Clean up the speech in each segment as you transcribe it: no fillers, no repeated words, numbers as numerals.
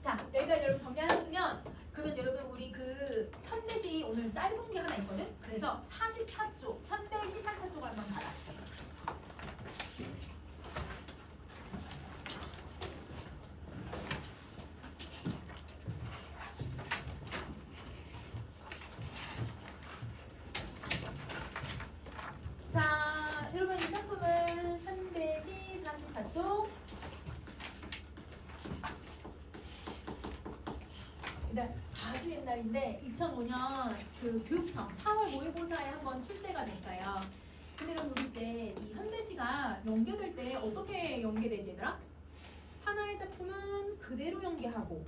자, 여기까지 여러분 정리하셨으면 그러면 여러분 우리 그 현대시 오늘 짧은 게 하나 있거든? 그래서 44쪽, 현대시 44쪽을 한번 봐라. 자, 여러분 이 작품은 현대시 44쪽. 근데 아주 옛날인데 2005년 그 교육청 4월 모의고사에 한번 출제가 됐어요. 근데 여러분 우리 때 이 현대시가 연계될 때 어떻게 연계되지 얘들아? 하나의 작품은 그대로 연계하고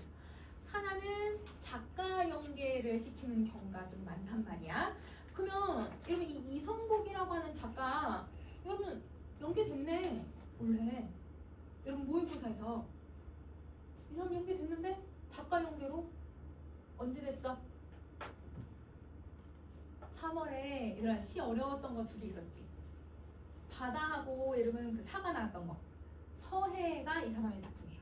하나는 작가 연계를 시키는 경우가 좀 많단 말이야. 그러면 여러분 이 이성복이라고 하는 작가 여러분 연계됐네 원래. 여러분 모의고사에서 이 사람 연계됐는데 작가 연계로 언제 됐어? 3월에 얘들아 시 어려웠던 거 두 개 있었지. 바다하고 여러분 그 사가 나왔던 거. 서해가 이 사람의 작품이에요.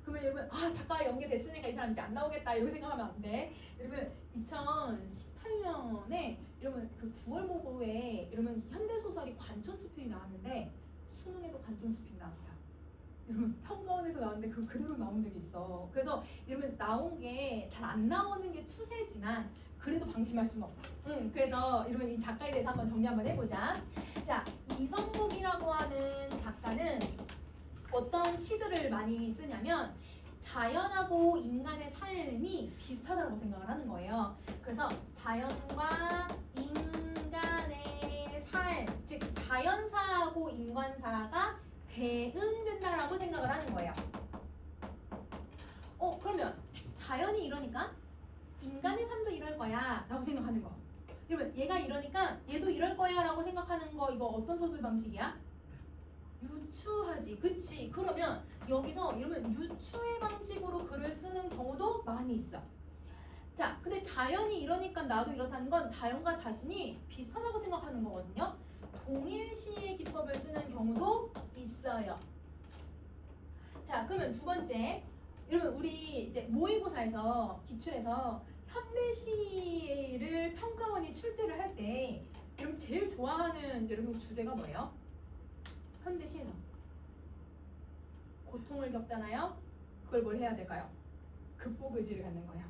그러면 여러분 아 작가가 연계됐으니까 이 사람 이제 안 나오겠다 이렇게 생각하면 안 돼. 여러분 2018년에 여러분 그 9월 모고에 여러분 현대소설이 관촌수필이 나왔는데 수능에도 관촌수필이 나왔어요. 여러분 평가원에서 나왔는데 그거 그대로 나온 적이 있어. 그래서 여러분 나온 게 잘 안 나오는 게 추세지만 그래도 방심할 수는 없다. 그래서 여러분 이 작가에 대해서 한번 정리 한번 해보자. 자, 이성복이라고 하는 작가는 어떤 시들을 많이 쓰냐면 자연하고 인간의 삶이 비슷하다고 생각을 하는 거예요. 그래서 자연과 인간의 삶, 즉 자연사하고 인간사가 대응된다라고 생각을 하는 거예요. 그러면 자연이 이러니까 인간의 삶도 이럴 거야 라고 생각하는 거. 여러분 얘가 이러니까 얘도 이럴 거야 라고 생각하는 거 이거 어떤 서술 방식이야? 유추하지. 그치? 그러면 여기서 이러면 유추의 방식으로 글을 쓰는 경우도 많이 있어. 자, 근데 자연이 이러니까 나도 이렇다는 건 자연과 자신이 비슷하다고 생각하는 거거든요. 동일시의 기법을 쓰는 경우도 있어요. 자, 그러면 두 번째, 여러분 우리 이제 모의고사에서 기출해서 현대시를 평가원이 출제를 할 때 여러분 제일 좋아하는 여러분 주제가 뭐예요? 현대시에서 고통을 겪잖아요. 그걸 뭘 해야 될까요? 극복 의지를 갖는 거예요.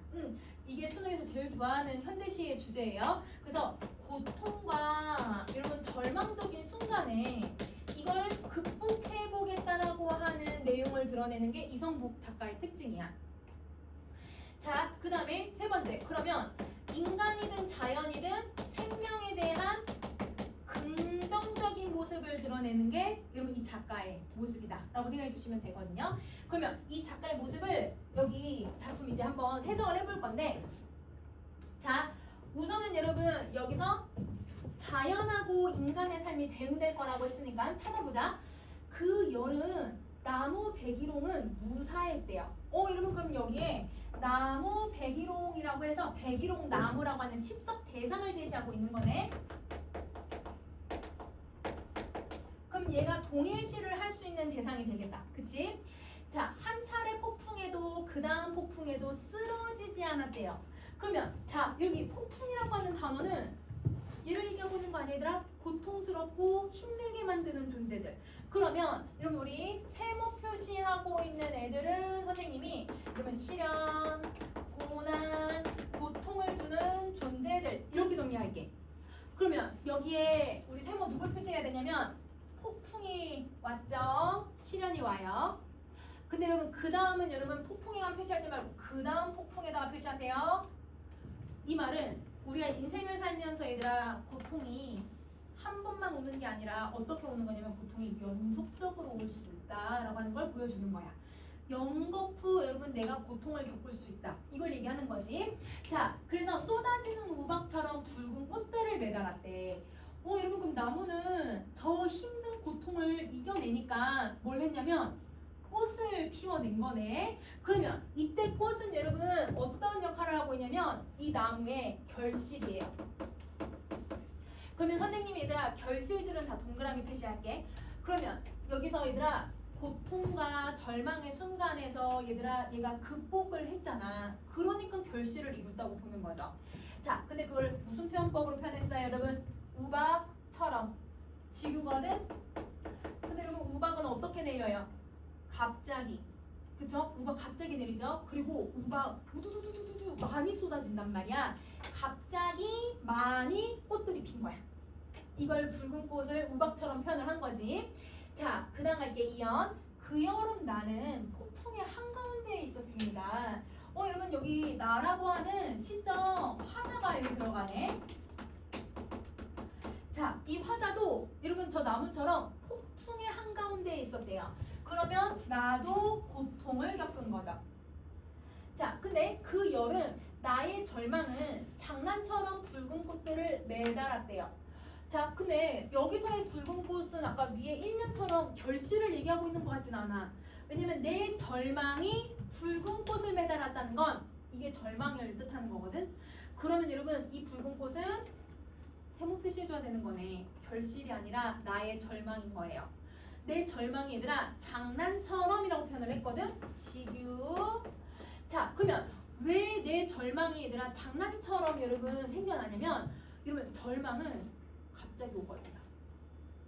이게 수능에서 제일 좋아하는 현대시의 주제예요. 그래서 고통과 여러분 절망적인 순간에 이걸 극복해보겠다라고 하는 내용을 드러내는 게 이성복 작가의 특징이야. 자, 그 다음에 세 번째. 그러면 인간이든 자연이든 생명에 대한 긍정적인 모습을 드러내는 게 여러분 이 작가의 모습이다 라고 생각해 주시면 되거든요. 그러면 이 작가의 모습을 여기 작품 이제 한번 해석을 해볼 건데, 자 우선은 여러분 여기서 자연하고 인간의 삶이 대응될 거라고 했으니까 찾아보자. 그 열은 나무 백일홍은 무사했대요. 여러분 그럼 여기에 나무 백일홍이라고 해서 백일홍 나무라고 하는 시적 대상을 제시하고 있는 거네. 그럼 얘가 동일시를 할 수 있는 대상이 되겠다. 그치? 자, 한 차례 폭풍에도 그 다음 폭풍에도 쓰러지지 않았대요. 그러면 자, 여기 폭풍이라고 하는 단어는 얘를 얘기하고 거 아니야 얘들아? 고통스럽고 힘들게 만드는 존재들. 그러면 여러분 우리 세모 표시하고 있는 애들은 선생님이 그러면 시련, 고난, 고통을 주는 존재들 이렇게 정리할게. 그러면 여기에 우리 세모 누굴 표시해야 되냐면 폭풍이 왔죠? 시련이 와요. 근데 여러분 그 다음은 여러분 폭풍에만 표시하지 말고 그 다음 폭풍에다가 표시하세요. 이 말은 우리가 인생을 살면서 얘들아 고통이 한 번만 오는 게 아니라 어떻게 오는 거냐면 고통이 연속적으로 올 수도 있다라고 하는 걸 보여주는 거야. 연거푸 여러분 내가 고통을 겪을 수 있다. 이걸 얘기하는 거지. 자, 그래서 쏟아지는 우박처럼 붉은 꽃들을 매달았대. 여러분 그럼 나무는 저 힘든 고통을 이겨내니까 뭘 했냐면 꽃을 피워낸 거네. 그러면 이때 꽃은 여러분 어떤 역할을 하고 있냐면 이 나무의 결실이에요. 그러면 선생님이 얘들아 결실들은 다 동그라미 표시할게. 그러면 여기서 얘들아 고통과 절망의 순간에서 얘가 극복을 했잖아. 그러니까 결실을 이뤘다고 보는 거죠. 자, 근데 그걸 무슨 표현법으로 표현했어요, 여러분? 우박처럼. 지구거든? 근데 여러분, 우박은 어떻게 내려요? 갑자기. 그쵸? 우박 갑자기 내리죠? 그리고 우박 우두두두두두 많이 쏟아진단 말이야. 갑자기 많이 꽃들이 핀 거야. 이걸 붉은 꽃을 우박처럼 표현을 한 거지. 자, 그 다음 갈게. 이연. 그 여름 나는 폭풍의 한가운데에 있었습니다. 여러분 여기 나라고 하는 시점 화자가 여기 들어가네. 자, 이 화자도 여러분 저 나무처럼 폭풍의 한가운데에 있었대요. 그러면 나도 고통을 겪은 거죠. 자, 근데 그 여름 나의 절망은 장난처럼 붉은 꽃들을 매달았대요. 자, 근데 여기서의 붉은 꽃은 아까 위에 1년처럼 결실을 얘기하고 있는 것 같진 않아. 왜냐면 내 절망이 붉은 꽃을 매달았다는 건 이게 절망을 뜻하는 거거든. 그러면 여러분 이 붉은 꽃은 세모 표시해줘야 되는 거네. 결실이 아니라 나의 절망인 거예요. 내 절망이 얘들아 장난처럼이라고 표현을 했거든. 시규. 자, 그러면 왜 내 절망이 얘들아 장난처럼 여러분 생겨나냐면 여러분 절망은 갑자기 오거든요.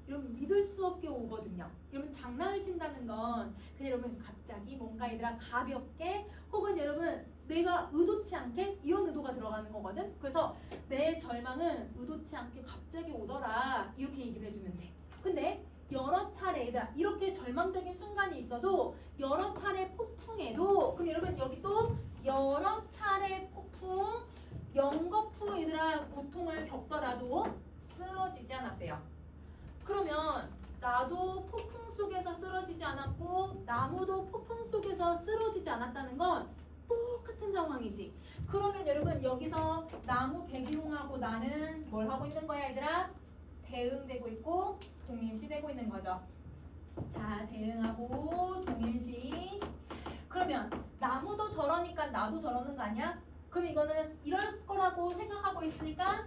여러분 믿을 수 없게 오거든요. 여러분 장난을 친다는 건 그냥 여러분 갑자기 뭔가 얘들아 가볍게 혹은 여러분 내가 의도치 않게 이런 의도가 들어가는 거거든. 그래서 내 절망은 의도치 않게 갑자기 오더라 이렇게 얘기를 해주면 돼. 근데 여러 차례 얘들아 이렇게 절망적인 순간이 있어도 여러 차례 폭풍에도 그럼 여러분 여기 또 여러 차례 폭풍 연거푸 얘들아 고통을 겪더라도 쓰러지지 않았대요. 그러면 나도 폭풍 속에서 쓰러지지 않았고 나무도 폭풍 속에서 쓰러지지 않았다는 건 똑같은 상황이지. 그러면 여러분 여기서 나무 백일홍하고 나는 뭘 하고 있는 거야 얘들아? 대응되고 있고 동일시되고 있는 거죠. 자, 대응하고 동일시. 그러면 나무도 저러니까 나도 저러는 거 아니야? 그럼 이거는 이럴 거라고 생각하고 있으니까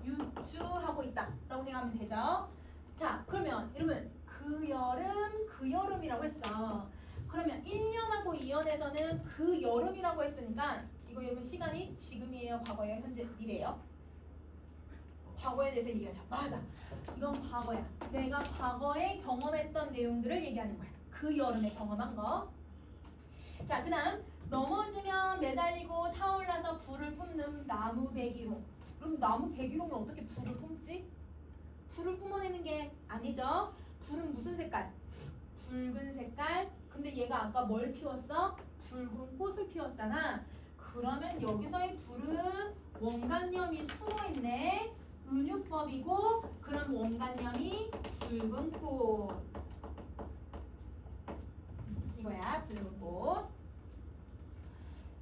유추하고 있다 라고 생각하면 되죠. 자, 그러면 여러분 그 여름이라고 했어. 그러면 1년하고 2년에서는 그 여름이라고 했으니까 이거 여러분 시간이 지금이에요, 과거예요, 현재, 미래예요? 과거에 대해서 얘기하자. 맞아. 이건 과거야. 내가 과거에 경험했던 내용들을 얘기하는 거야. 그 여름에 경험한 거. 자, 그 다음 넘어지면 매달리고 타올라서 불을 뿜는 나무 백일홍. 그럼 나무 백일홍이 어떻게 불을 뿜지? 불을 뿜어내는 게 아니죠. 불은 무슨 색깔? 붉은 색깔. 근데 얘가 아까 뭘 피웠어? 붉은 꽃을 피웠잖아. 그러면 여기서의 불은 원간염이 숨어있네. 은유법이고 그럼 원간염이 붉은 꽃. 이거야, 붉은 꽃.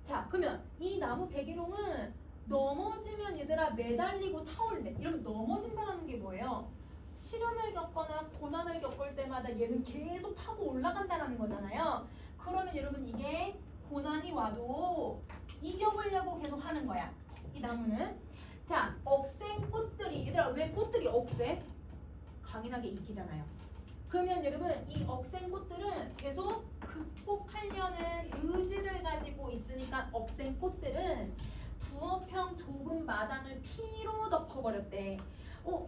자, 그러면 이 나무 백일홍은 넘어지면 얘들아 매달리고 타올래. 이러면 넘어진다는 게 뭐예요? 시련을 겪거나 고난을 겪을 때마다 얘는 계속 타고 올라간다는 거잖아요. 그러면 여러분 이게 고난이 와도 이겨보려고 계속 하는 거야. 이 나무는. 자, 억센 꽃들이 얘들아 왜 꽃들이 억세? 강인하게 익히잖아요. 그러면 여러분 이 억센 꽃들은 계속 극복하려는 의지를 가지고 있으니까 억센 꽃들은 두어평 좁은 마당을 피로 덮어버렸대.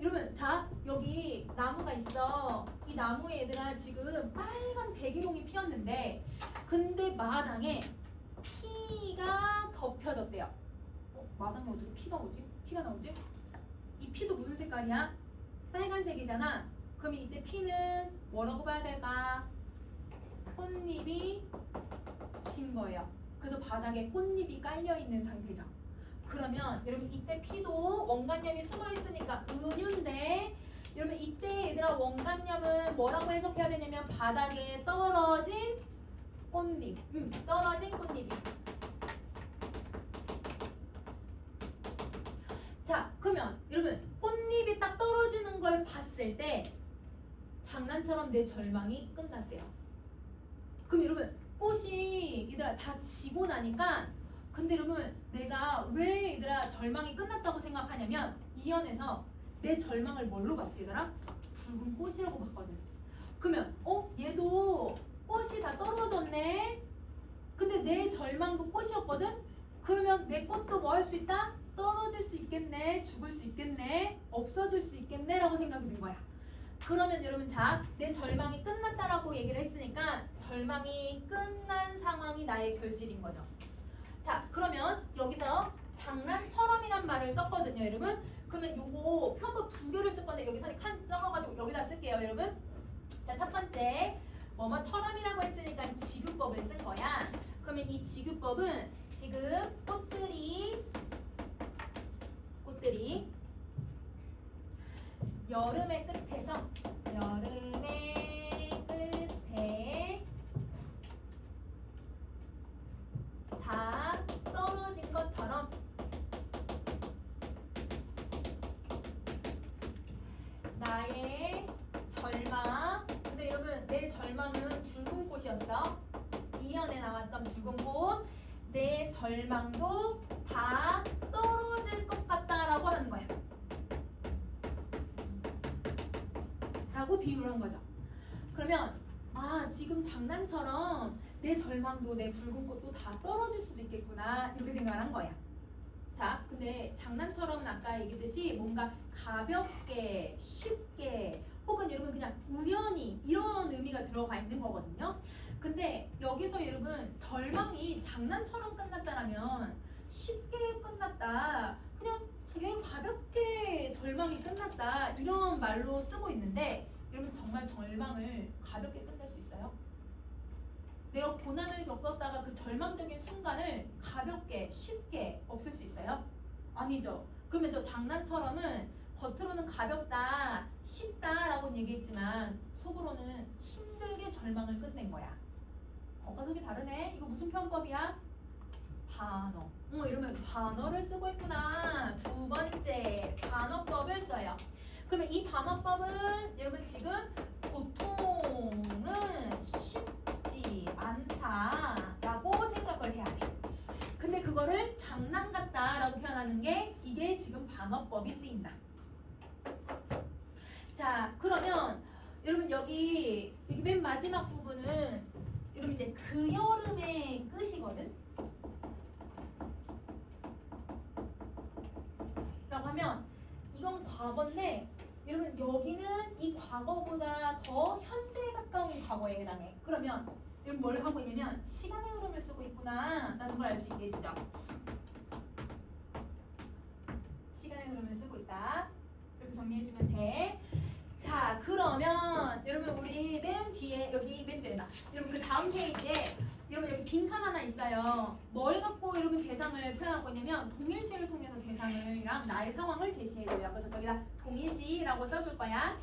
여러분 자 여기 나무가 있어. 이 나무에 얘들아 지금 빨간 백일홍이 피었는데 근데 마당에 피가 덮여졌대요. 마당에 어떻게 피가 오지? 피가 나오지? 이 피도 무슨 색깔이야? 빨간색이잖아. 그럼 이때 피는 뭐라고 봐야 될까? 꽃잎이 진 거예요. 그래서 바닥에 꽃잎이 깔려있는 상태죠. 그러면 여러분 이때 피도 원간염이 숨어있으니까 은유인데 여러분 이때 얘들아 원간염은 뭐라고 해석해야 되냐면 바닥에 떨어진 꽃잎. 떨어진 꽃잎이. 자, 그러면 여러분 꽃잎이 딱 떨어지는 걸 봤을 때 장난처럼 내 절망이 끝났대요. 그럼 여러분 꽃이 얘들아 다 지고 나니까 근데 여러분 내가 왜 얘들아 절망이 끝났다고 생각하냐면 이연에서 내 절망을 뭘로 봤지 얘들아? 붉은 꽃이라고 봤거든. 그러면 얘도 있거든? 그러면 내 것도 뭐 할 수 있다? 떨어질 수 있겠네, 죽을 수 있겠네, 없어질 수 있겠네 라고 생각이 든 거야. 그러면 여러분 자, 내 절망이 끝났다라고 얘기를 했으니까 절망이 끝난 상황이 나의 결실인 거죠. 자, 그러면 여기서 장난처럼이란 말을 썼거든요, 여러분. 그러면 요거 편법 두 개를 쓸 건데 여기 선이 칸 적어가지고 여기다 쓸게요, 여러분. 자, 첫 번째 뭐뭐처럼이라고 했으니까 지구법을 쓴 거야. 그러면 이 지구법은 지금 꽃들이 여름의 끝에 다 떨어진 것처럼 나의 절망, 근데 여러분 내 절망은 붉은 꽃이었어. 이연에 나왔던 붉은 꽃, 내 절망도 다 떨어질 것 같다라고 하는 거야. 라고 비유를 한 거죠. 그러면 아, 지금 장난처럼 내 절망도 내 붉은 꽃도 다 떨어질 수도 있겠구나 이렇게 생각을 한 거야. 자, 근데 장난처럼은 아까 얘기했듯이 뭔가 가볍게, 쉽게 혹은 여러분 그냥 우연히 이런 의미가 들어가 있는 거거든요. 근데 여기서 여러분 절망이 장난처럼 끝났다라면 쉽게 끝났다, 그냥 되게 가볍게 절망이 끝났다 이런 말로 쓰고 있는데 여러분 정말 절망을 가볍게 끝낼 수 있어요? 내가 고난을 겪었다가 그 절망적인 순간을 가볍게 쉽게 없앨 수 있어요? 아니죠. 그러면 저 장난처럼은 겉으로는 가볍다, 쉽다라고 얘기했지만 속으로는 힘들게 절망을 끝낸 거야. 겉과 속이 다르네. 이거 무슨 편법이야? 반어. 이러면 반어를 쓰고 있구나. 두 번째 반어법을 써요. 그러면 이 반어법은 여러분 지금 고통은 쉽지 않다라고 생각을 해야 돼. 근데 그거를 장난 같다라고 표현하는 게 이게 지금 반어법이 쓰인다. 자, 그러면 여러분 여기 맨 마지막 부분은 여러분 이제 그 여름의 끝이거든. 라고 하면 이건 과거인데 여러분 여기는 이 과거보다 더 현재에 가까운 과거에 해당해. 그러면 여러분 뭘 하고 있냐면 시간의 흐름을 쓰고 있구나 라는 걸 알 수 있게 해주죠. 시간의 흐름을 쓰고 있다. 이렇게 정리해주면 돼. 자, 그러면 여러분 우리 맨 뒤에 여기 맨 뒤에다 여러분 그 다음 페이지에 여러분 여기 빈칸 하나 있어요. 뭘 갖고 여러분 대상을 표현하고 있냐면 동일시를 통해서 대상을랑 나의 상황을 제시해줘요. 그래서 거기다 동일시라고 써줄 거야.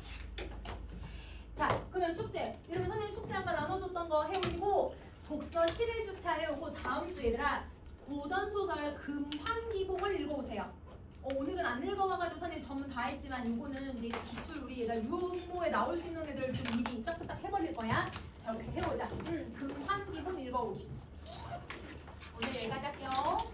자, 그러면 숙제 여러분 선생님 숙제 아까 나눠줬던 거 해오시고 독서 11주차 해오고 다음 주 얘들아 고전소설 금환기복을 읽어오세요. 오늘은 안 읽어봐가지고 선생님 전문 다 했지만 이거는 이제 기출 우리 얘가 유모에 나올 수 있는 애들을 좀 미리 쫙쫙 해버릴 거야. 자, 이렇게 해보자. 금환기복 읽어오기. 오늘 여기까지 할게요.